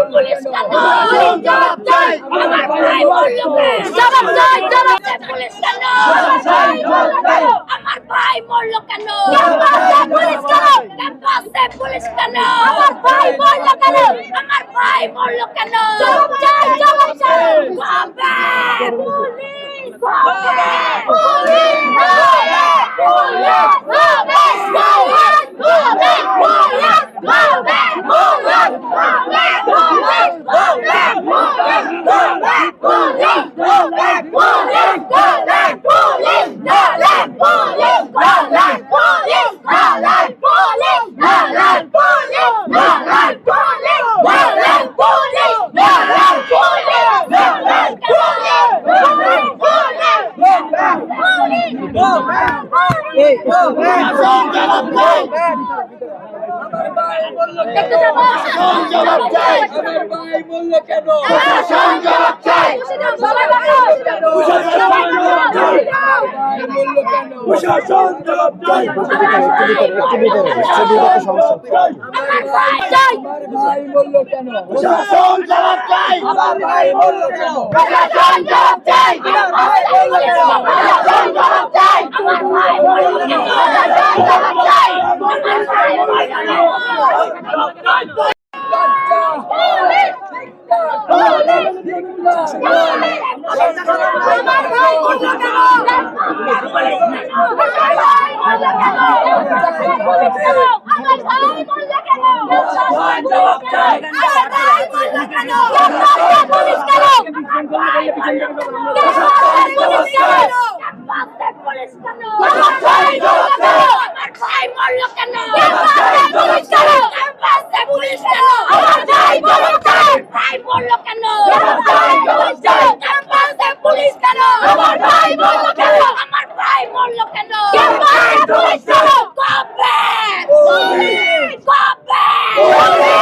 police কেন জবাব চাই আমার ভাই মরলো কেন জবাব চাই পুলিশ কেন আমার ভাই মরলো কেন পুলিশ কেন ক্যাম্পাসে পুলিশ কেন আমার ভাই মরলো কেন আমার ভাই মরলো কেন জবাব চাই কবে পুলিশ কবে পুলিশ